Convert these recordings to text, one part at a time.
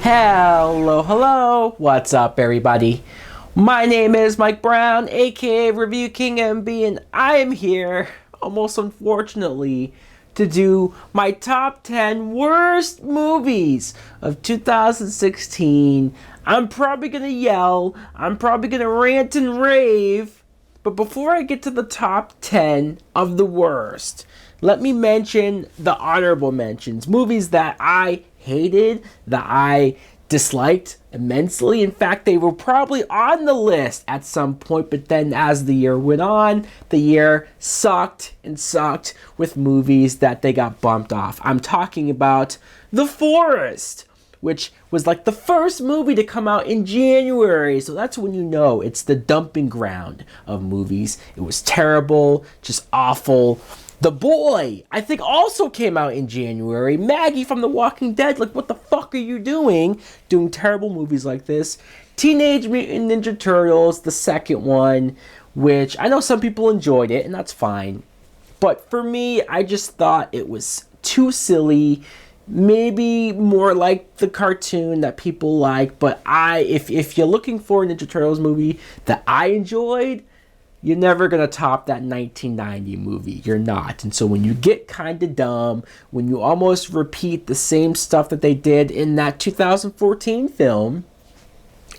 Hello, what's up everybody? My name is Mike Brown, aka ReviewKingMB, and I am here, almost unfortunately, to do my top 10 worst movies of 2016. I'm probably gonna yell, I'm probably gonna rant and rave, but before I get to the top 10 of the worst, let me mention the honorable mentions, movies that I hated, that I disliked immensely. In fact, they were probably on the list at some point, but then as the year went on, the year sucked and sucked with movies that they got bumped off. I'm talking about The Forest, which was like the first movie to come out in January, so that's when you know it's the dumping ground of movies. It was terrible, just awful. The Boy, I think, also came out in January. Maggie from The Walking Dead, like, what the fuck are you doing? Doing terrible movies like this. Teenage Mutant Ninja Turtles, the second one, which I know some people enjoyed it, and that's fine. But for me, I just thought it was too silly. Maybe more like the cartoon that people like, but if you're looking for a Ninja Turtles movie that I enjoyed, you're never going to top that 1990 movie. You're not. And so when you get kind of dumb, when you almost repeat the same stuff that they did in that 2014 film,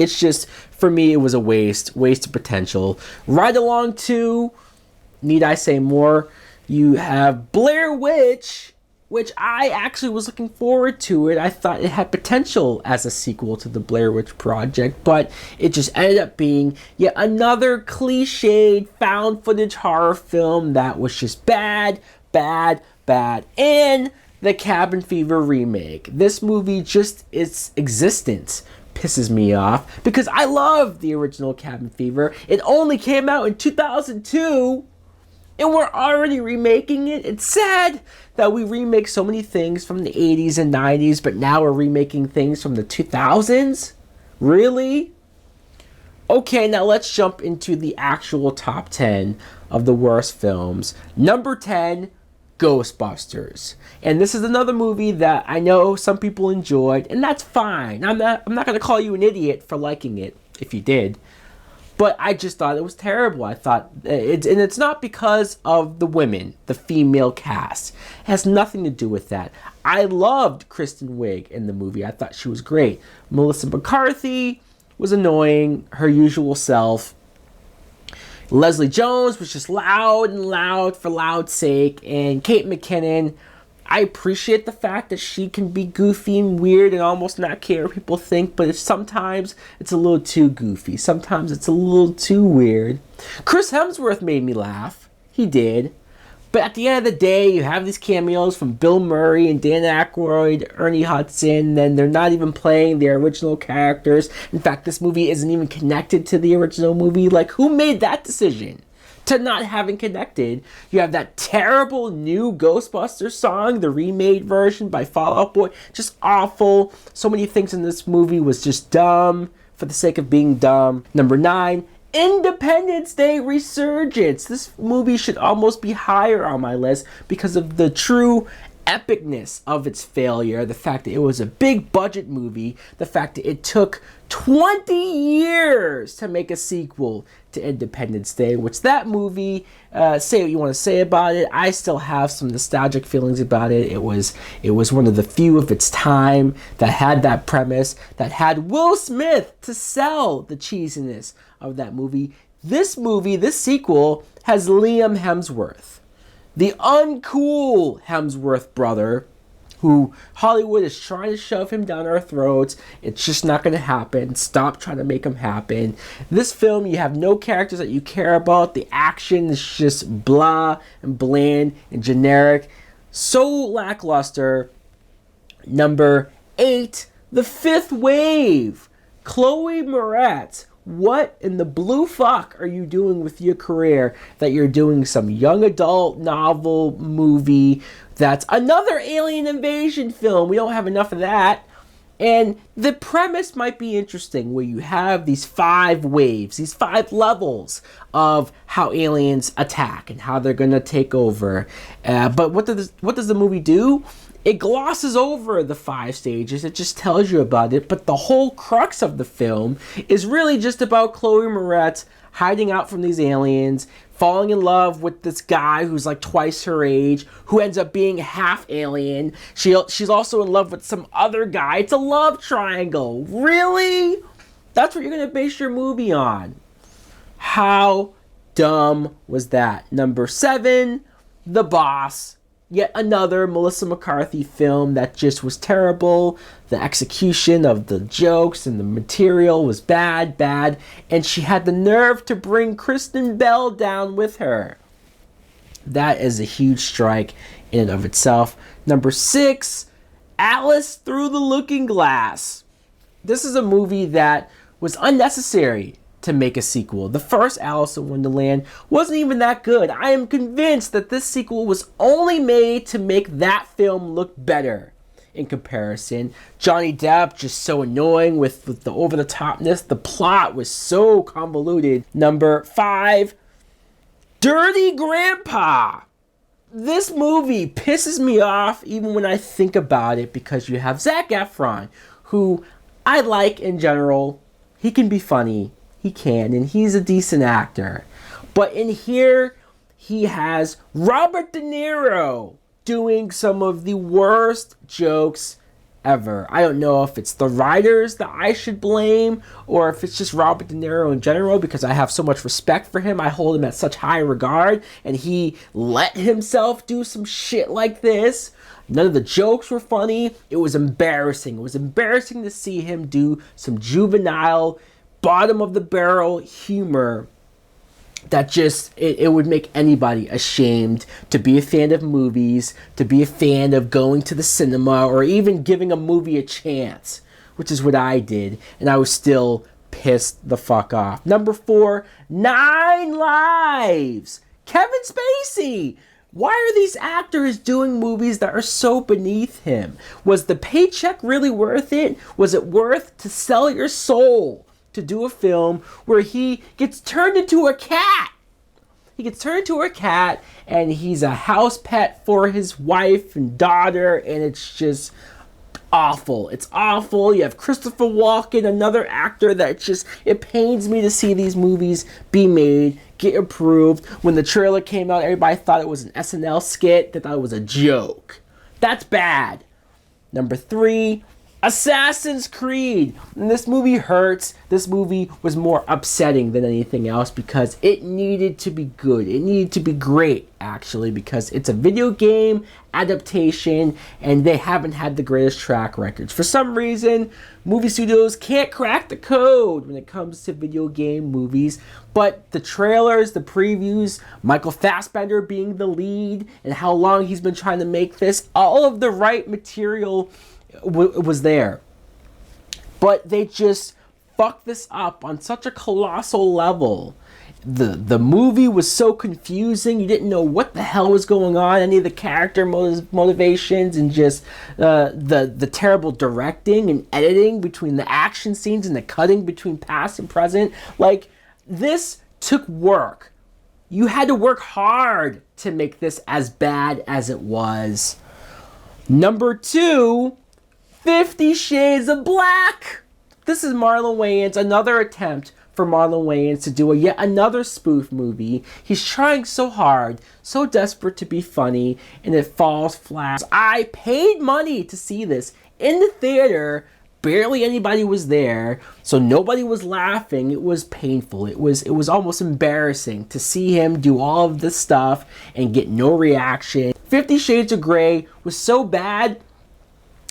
it's just, for me, it was a waste of potential. Right along to, need I say more, you have Blair Witch, which I actually was looking forward to it. I thought it had potential as a sequel to the Blair Witch Project, but it just ended up being yet another cliched found footage horror film that was just bad. And the Cabin Fever remake. This movie, just its existence pisses me off because I love the original Cabin Fever. It only came out in 2002. And we're already remaking it. It's sad that we remake so many things from the 80s and 90s, but now we're remaking things from the 2000s? Really? Okay, now let's jump into the actual top 10 of the worst films. Number 10, Ghostbusters. And this is another movie that I know some people enjoyed, and that's fine. I'm not going to call you an idiot for liking it, if you did. But I just thought it was terrible. I thought, it's not because of the women, the female cast. It has nothing to do with that. I loved Kristen Wiig in the movie. I thought she was great. Melissa McCarthy was annoying, her usual self. Leslie Jones was just loud for loud's sake. And Kate McKinnon, I appreciate the fact that she can be goofy and weird and almost not care what people think, but sometimes it's a little too goofy. Sometimes it's a little too weird. Chris Hemsworth made me laugh. He did. But at the end of the day, you have these cameos from Bill Murray and Dan Aykroyd, Ernie Hudson, and they're not even playing their original characters. In fact, this movie isn't even connected to the original movie. Like, who made that decision? To not having connected. You have that terrible new Ghostbusters song, the remade version by Fall Out Boy, just awful. So many things in this movie was just dumb for the sake of being dumb. Number 9, Independence Day Resurgence. This movie should almost be higher on my list because of the true epicness of its failure, the fact that it was a big budget movie, the fact that it took 20 years to make a sequel to Independence Day, which that movie, say what you want to say about it, I still have some nostalgic feelings about it. It was one of the few of its time that had that premise, that had Will Smith to sell the cheesiness of that movie. This sequel, has Liam Hemsworth, the uncool Hemsworth brother, who Hollywood is trying to shove him down our throats. It's just not going to happen. Stop trying to make him happen. This film, you have no characters that you care about. The action is just blah and bland and generic. So lackluster. Number 8, The Fifth Wave. Chloe Moretz. What in the blue fuck are you doing with your career that you're doing some young adult novel movie that's another alien invasion film? We don't have enough of that. And the premise might be interesting, where you have these 5 waves, these 5 levels of how aliens attack and how they're going to take over. But what does the movie do? It glosses over the 5 stages, it just tells you about it, but the whole crux of the film is really just about Chloe Moretz hiding out from these aliens, falling in love with this guy who's like twice her age, who ends up being half alien. She's also in love with some other guy. It's a love triangle. Really? That's what you're going to base your movie on? How dumb was that? Number 7, The Boss. Yet another Melissa McCarthy film that just was terrible. The execution of the jokes and the material was bad, and she had the nerve to bring Kristen Bell down with her. That is a huge strike in and of itself. Number 6, Alice Through the Looking Glass. This is a movie that was unnecessary to make a sequel. The first Alice in Wonderland wasn't even that good. I am convinced that this sequel was only made to make that film look better in comparison. Johnny Depp just so annoying with the over-the-topness. The plot was so convoluted. Number 5, Dirty Grandpa. This movie pisses me off even when I think about it, because you have Zac Efron, who I like in general. He can be funny. He can, and he's a decent actor. But in here, he has Robert De Niro doing some of the worst jokes ever. I don't know if it's the writers that I should blame, or if it's just Robert De Niro in general, because I have so much respect for him. I hold him at such high regard, and he let himself do some shit like this. None of the jokes were funny. It was embarrassing. It was embarrassing to see him do some juvenile, bottom of the barrel humor that just, it would make anybody ashamed to be a fan of movies, to be a fan of going to the cinema, or even giving a movie a chance, which is what I did, and I was still pissed the fuck off. Number 4, 9 Lives. Kevin Spacey. Why are these actors doing movies that are so beneath him? Was the paycheck really worth it? Was it worth to sell your soul to do a film where he gets turned into a cat? He gets turned into a cat, and he's a house pet for his wife and daughter, and it's just awful. It's awful. You have Christopher Walken, another actor that just, it pains me to see these movies be made, get approved. When the trailer came out, everybody thought it was an SNL skit. They thought it was a joke. That's bad. Number 3, Assassin's Creed. And this movie hurts. This movie was more upsetting than anything else because it needed to be good. It needed to be great, actually, because it's a video game adaptation and they haven't had the greatest track records. For some reason, movie studios can't crack the code when it comes to video game movies. But the trailers, the previews, Michael Fassbender being the lead, and how long he's been trying to make this, all of the right material was there, but they just fucked this up on such a colossal level. The movie was so confusing. You didn't know what the hell was going on, any of the character motivations, and just the terrible directing and editing between the action scenes and the cutting between past and present. Like, this took work. You had to work hard to make this as bad as it was. Number 2, 50 Shades of Black. This is Marlon Wayans, another attempt for Marlon Wayans to do yet another spoof movie. He's trying so hard, so desperate to be funny, and it falls flat. I paid money to see this in the theater. Barely anybody was there, so nobody was laughing. It was painful. It was almost embarrassing to see him do all of this stuff and get no reaction. 50 Shades of Grey was so bad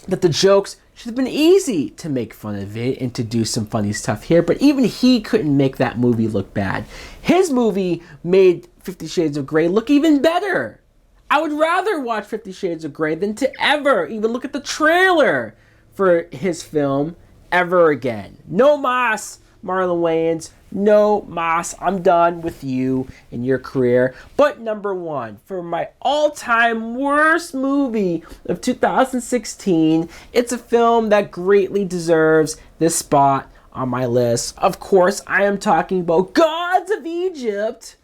that the jokes should have been easy to make fun of it and to do some funny stuff here, but even he couldn't make that movie look bad. His movie made 50 Shades of Grey look even better. I would rather watch 50 Shades of Grey than to ever even look at the trailer for his film ever again. No mas, Marlon Wayans. No mas. I'm done with you and your career. But number 1, for my all-time worst movie of 2016, it's a film that greatly deserves this spot on my list. Of course, I am talking about Gods of Egypt.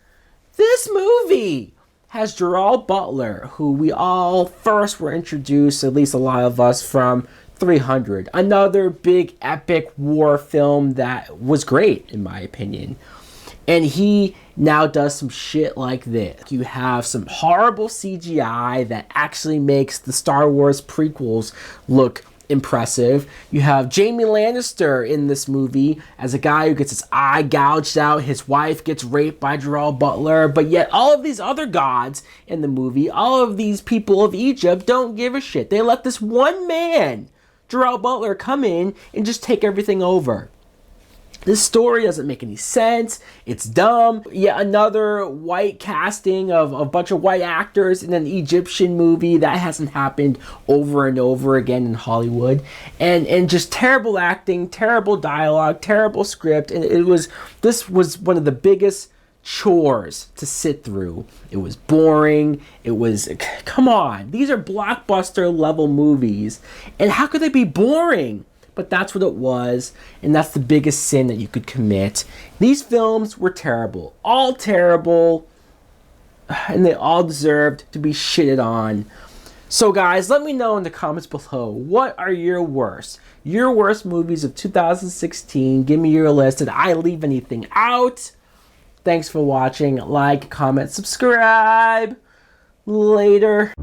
This movie has Gerald Butler, who we all first were introduced, at least a lot of us, from 300. Another big epic war film that was great, in my opinion. And he now does some shit like this. You have some horrible CGI that actually makes the Star Wars prequels look impressive. You have Jaime Lannister in this movie as a guy who gets his eye gouged out. His wife gets raped by Gerald Butler. But yet all of these other gods in the movie, all of these people of Egypt don't give a shit. They let this one man, Gerald Butler, come in and just take everything over. This story doesn't make any sense. It's dumb. Yet another white casting of a bunch of white actors in an Egyptian movie. That hasn't happened over and over again in Hollywood. And just terrible acting, terrible dialogue, terrible script. And this was one of the biggest chores to sit through. It was boring. Come on. These are blockbuster level movies. And how could they be boring? But that's what it was, and that's the biggest sin that you could commit. These films were terrible. All terrible, and they all deserved to be shitted on. So guys, let me know in the comments below, what are your worst movies of 2016? Give me your list. Did I leave anything out? Thanks for watching. Like, comment, subscribe. Later.